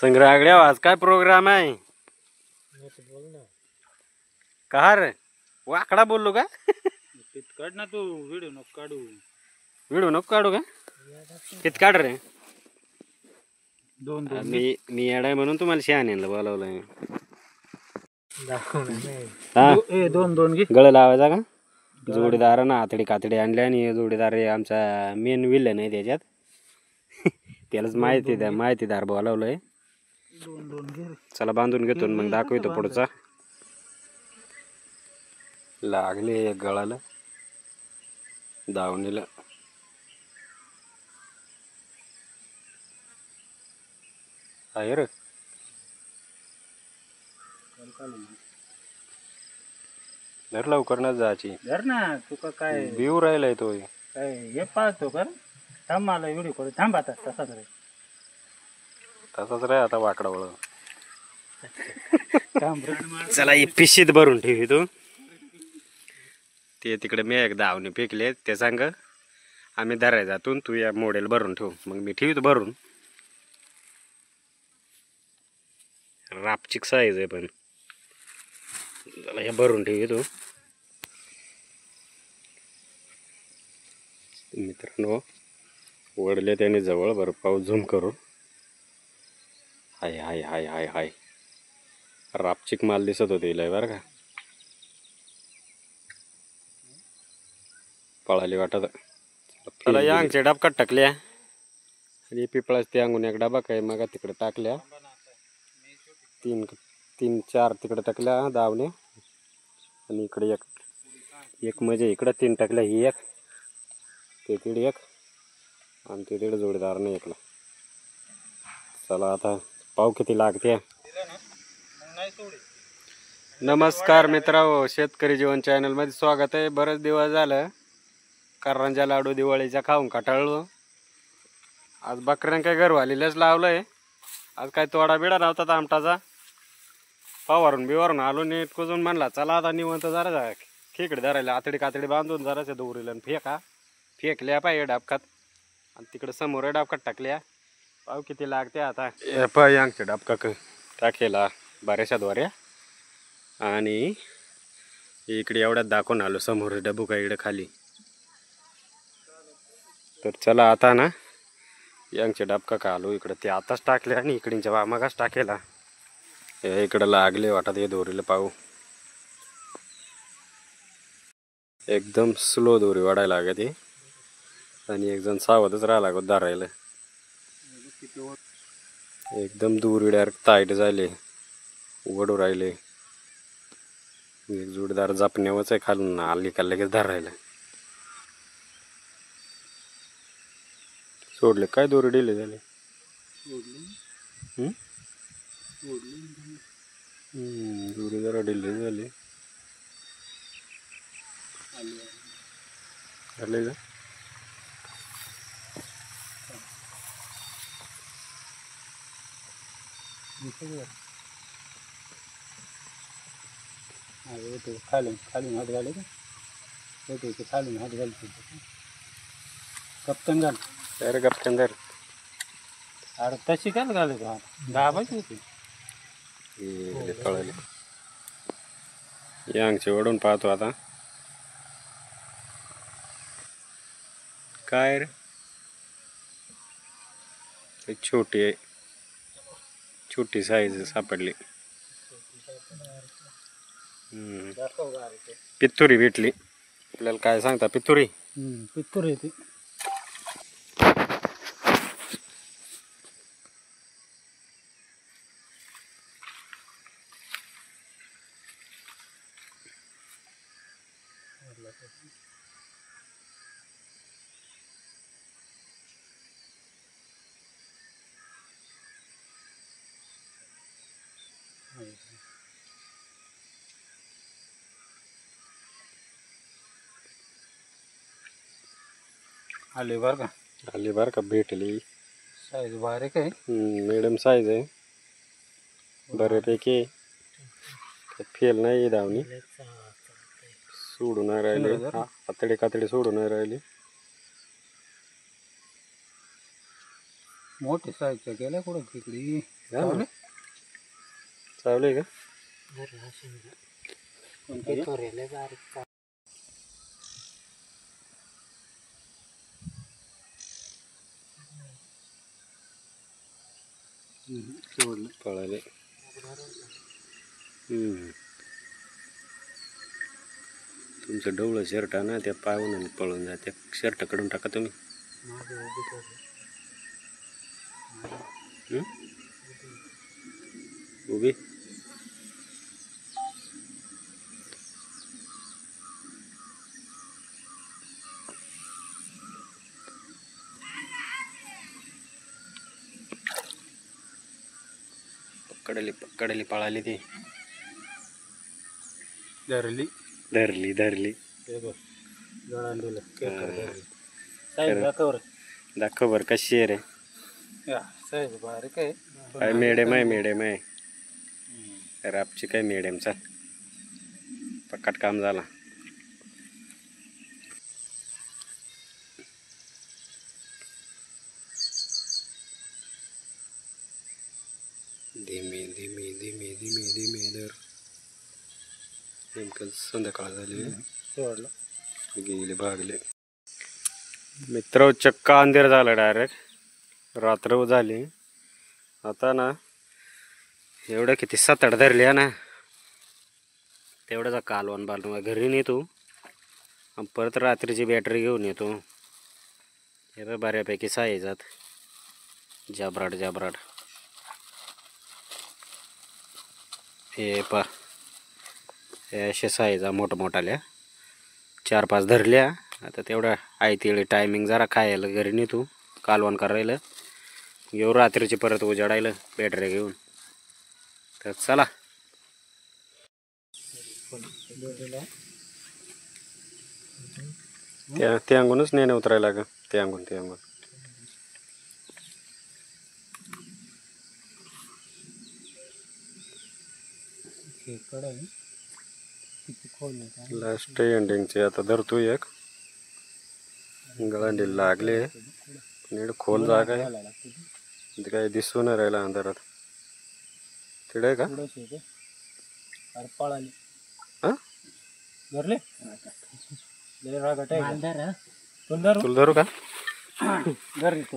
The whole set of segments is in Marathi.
संग्रहागड्या आज काय प्रोग्राम आहे? कहा रे वाकडा बोललो का? काढ ना तू व्हिडिओ नको काढू. व्हिडिओ नको काढू का? किती काढ रे? दोन दोन मी येडाय म्हणून तुम्हाला शहाण्याला बोलावलंय. दोन दोन घे. गळ लावायचा का? जोडीदार ना आतडी कातडी आणल्या आणि जोडीदार आमचा मेन विलन आहे त्याच्यात. त्यालाच माहितीदार बोलावलंय. दोन दोन घे. चला बांधून घेतो मग दाखवतो पुढचा. लागले एक गळाला दावणीला. आहे रे धर लवकर ना जायची. धर ना तू काय बिऊ राहिलाय तो. काय हे पाहतो कर. थांब मला व्हिडिओ करू. थांब आता तसाच रे. तसाच रे आता वाकडा वळ. थांब रे. चला ही पिशीत भरून ठेवी तू. ते तिकडे मी एक दावणी फेकले ते सांग आम्ही धराय जातून तू या मॉडेल भरून ठेव. मग मी ठेवीत भरून. रापचिक साईज आहे पण. चला हे भरून ठेवी तू. मित्रांनो वडले त्याने जवळ बरं पाऊस झूम करून. हाय हाय हाय हाय हाय रापचिक माल दिसत होते लय बरं का. पळाली वाटत. त्याला यांगचे डबकात टाकल्या आणि पिपळाच ते अंगून एक डबा काय मग तिकडे टाकल्या. तीन चार तिकडे टाकल्या दावणे आणि इकडे एक म्हणजे इकडे 3 टाकल्या. ही एक ते तिकडे एक आणि ते तिकडे जोडीदारने एकला. चला आता पाव किती लागते. नमस्कार मित्रांनो, शेतकरी जीवन चॅनल मध्ये स्वागत आहे. बरेच दिवस झालं करंजा लाडू दिवाळीचा खाऊन कटाळलो. आज बकऱ्यां काय घरवालीलाच लावलंय. आज काय तोडा बिडा नव्हता आमटाचा. पावारून बिवारून आलो नीट कुजून म्हणला चला आता निवंत जरा खेकडे धरायला आतडी कातडी बांधून जराच्या दोरीला फेकल्या पाहिजे डाबकात आणि तिकडे समोर डाबकात टाकल्या. पाव किती लागते आता. यांगच्या डाबका टाकेला बऱ्याचशा द्वारे आणि इकडे एवढ्यात दाखवून आलो समोर डबू का इकडे खाली. तर चला आता ना यांगचे डाबका का आलो इकडे ते आताच टाकले आणि इकडींच्या मागाच टाकेला. इकडं लागले वाटत हे दोरीला पाहू. एकदम स्लो दोरी वाढायला लागते आणि एक जण सावधच राहायला लागत धरायला. एकदम दोरी डायरेक्ट टाईट झाले उघडू राहिले. एक जोडदार जपण्यावरच आहे खालून आली का लगेच धरायला. सोडले काय दोरी डिले झाले. दोरी जरा डिले झाली. आले का खालून खालून हात घाले का खालून हात घालतो. कप्तन घाल. अरे कप्तन धर. अरे तशी काय घाले का दाबायची होती. पळाले यांगचे ओढून पाहतो आता. काय रे छोटी आहे. छोटी साईज सापडली. पित्तुरी भेटली आपल्याला. काय सांगता पित्तुरी? पित्तूर येते. आले बर का. आली बर का भेटली. साईज बारीक आहे. मिडियम साईज आहे बऱ्यापैकी. फेल नाही दावणी. सोडून नाही राहिले. आतडे कातडे सोडून नाही राहिले. मोठे साईजच्या गेल्या कुठं तिकडे चालू आहे का? सोडलं पळाले. तुमचं डवळं शर्ट ना त्या पाहून आणि पळून जा. त्या शर्ट कडून टाका तुम्ही. उभी पकडली पळाली ती. धरली धरली धरली. दाखव बर कशी आहे रे. साईज बारीक आहे. काय मेडम आहे रापची काय मेडम. चल पक्काट काम झाला. धीमे धीमे धीमे धीमे धीमे धर. नेमकं संध्याकाळ झाली. सोडलं गेले भागले. मित्र चक्का अंधेर झाला. डायरेक्ट रात्र झाली. आता ना एवढं किती 7-8 धरली ना तेवढ्याचा कालवण बालवण घरी नेतो आणि परत रात्रीची बॅटरी घेऊन येतो. हे बघ बऱ्यापैकी साईजात जाबराट जाबराट. हे पा हे असे साईजा मोठमोठाल्या 4-5 धरल्या. आता तेवढा आहे तिकडे टायमिंग जरा खायला घरी नेतो कालवण करायला घेऊ रात्रीची परत उजाडायला बॅटरी घेऊन. तर चला त्या अंगूनच नेणे उतरायला ग. ते अंगून लास्ट एंडिंगचे आता धरतो एक. गळांडी लागले. नीट खोल जागा आहे. काय दिसू नाही राहिला अंधारात. तिकडे का पळाली हा धरले तुला धरू का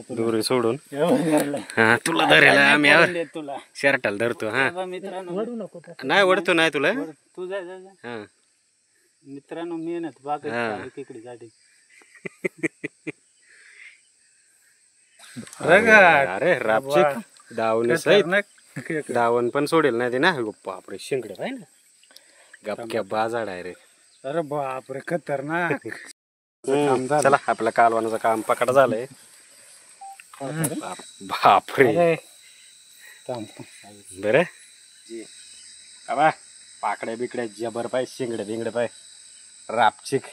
दोरी सोडून. हा तुला धरेल आम्ही तुला शर्टाला धरतो. हा मित्रांनो नाही ओढतो नाही तुला. तू जा हा मित्रांनो मेहनत बाकी तिकडे जाते. अरे रापचिक दावणी सहित दावण पण सोडेल नाही ते ना. बापरे शिंगडे आहे ना गपक्या बाजाड आहे रे. अरे बापरे खतरनाक. चला आपल्या कालवणाचं काम पकड झालंय. बापरे बर बाबा पाकड्या बिकड्या जबर पाय शिंगडे बिंगडे पाय रापचिक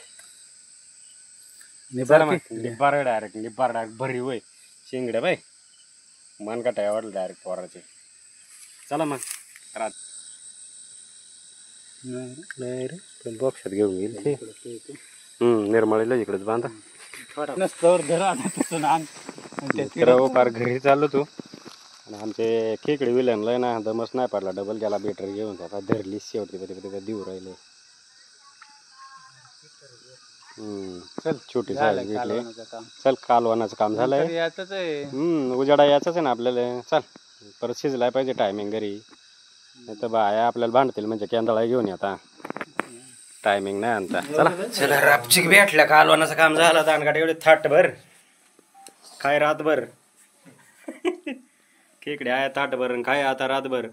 निबार डायरेक्ट भरी होय शिंगडे बाय मन काटाय वाटलं डायरेक्ट पोराचे. चला मग रात नाही रे पण बॉक्सात घेऊन गेल ते. निर्मळीला इकडेच बांधा. फार घरी चाललो तू आणि आमचे खेकडे विलनला ना दमच नाही पडला. डबल त्याला बॅटरी घेऊन आता धरली शेवटी देऊ राहिले. चल छोटी साईज घेतली. चल कालवणाचं काम झालंय. उजाडा याचाच आहे ना आपल्याला. चल परत शिजलाय पाहिजे टायमिंग घरी. नाही तर बाया आपल्याला भांडतील म्हणजे केंदळा घेऊन येता. टायमिंग नाही आणता. चला रापचिक भेटल्या कालवणाचं काम झालं. दानगाड एवढे थाटभर काय रातभर खेकडे आहे ताटभर काय आता रातभर.